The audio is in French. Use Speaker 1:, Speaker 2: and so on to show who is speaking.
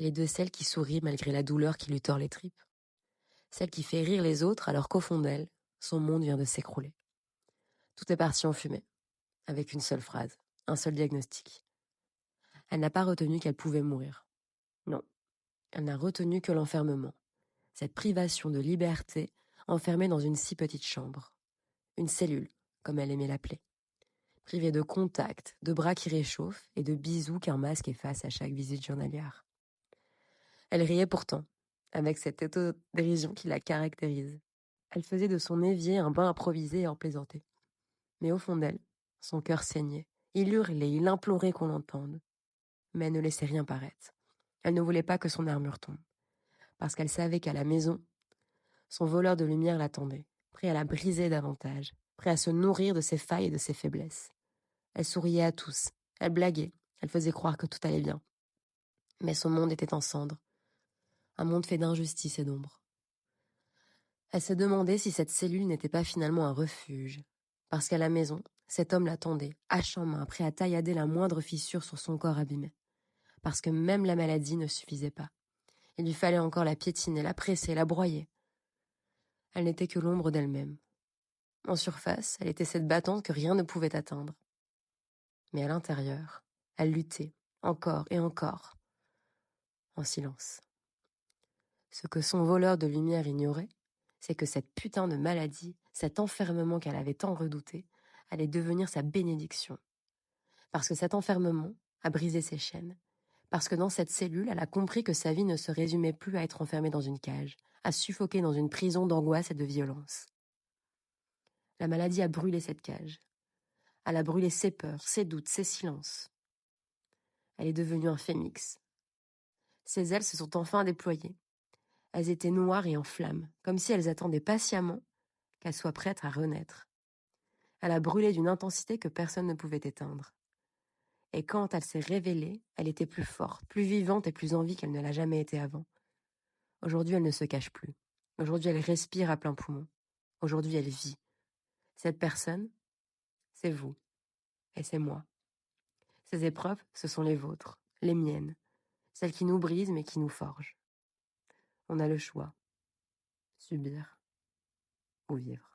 Speaker 1: Elle est de celles qui sourient malgré la douleur qui lui tord les tripes. Celle qui fait rire les autres alors qu'au fond d'elle, son monde vient de s'écrouler. Tout est parti en fumée, avec une seule phrase, un seul diagnostic. Elle n'a pas retenu qu'elle pouvait mourir. Non, elle n'a retenu que l'enfermement. Cette privation de liberté enfermée dans une si petite chambre. Une cellule, comme elle aimait l'appeler. Privée de contact, de bras qui réchauffent et de bisous qu'un masque efface à chaque visite journalière. Elle riait pourtant, avec cette autodérision qui la caractérise. Elle faisait de son évier un bain improvisé et en plaisantait. Mais au fond d'elle, son cœur saignait. Il hurlait, il implorait qu'on l'entende. Mais elle ne laissait rien paraître. Elle ne voulait pas que son armure tombe. Parce qu'elle savait qu'à la maison, son voleur de lumière l'attendait, prêt à la briser davantage, prêt à se nourrir de ses failles et de ses faiblesses. Elle souriait à tous, elle blaguait, elle faisait croire que tout allait bien. Mais son monde était en cendres, un monde fait d'injustice et d'ombre. Elle se demandait si cette cellule n'était pas finalement un refuge, parce qu'à la maison, cet homme l'attendait, hache en main, prêt à taillader la moindre fissure sur son corps abîmé. Parce que même la maladie ne suffisait pas. Il lui fallait encore la piétiner, la presser, la broyer. Elle n'était que l'ombre d'elle-même. En surface, elle était cette battante que rien ne pouvait atteindre. Mais à l'intérieur, elle luttait, encore et encore, en silence. Ce que son voleur de lumière ignorait, c'est que cette putain de maladie, cet enfermement qu'elle avait tant redouté, allait devenir sa bénédiction. Parce que cet enfermement a brisé ses chaînes. Parce que dans cette cellule, elle a compris que sa vie ne se résumait plus à être enfermée dans une cage, à suffoquer dans une prison d'angoisse et de violence. La maladie a brûlé cette cage. Elle a brûlé ses peurs, ses doutes, ses silences. Elle est devenue un phénix. Ses ailes se sont enfin déployées. Elles étaient noires et en flammes, comme si elles attendaient patiemment qu'elle soit prête à renaître. Elle a brûlé d'une intensité que personne ne pouvait éteindre. Et quand elle s'est révélée, elle était plus forte, plus vivante et plus en vie qu'elle ne l'a jamais été avant. Aujourd'hui, elle ne se cache plus. Aujourd'hui, elle respire à plein poumon. Aujourd'hui, elle vit. Cette personne, c'est vous. Et c'est moi. Ces épreuves, ce sont les vôtres, les miennes. Celles qui nous brisent mais qui nous forgent. On a le choix. Subir ou vivre.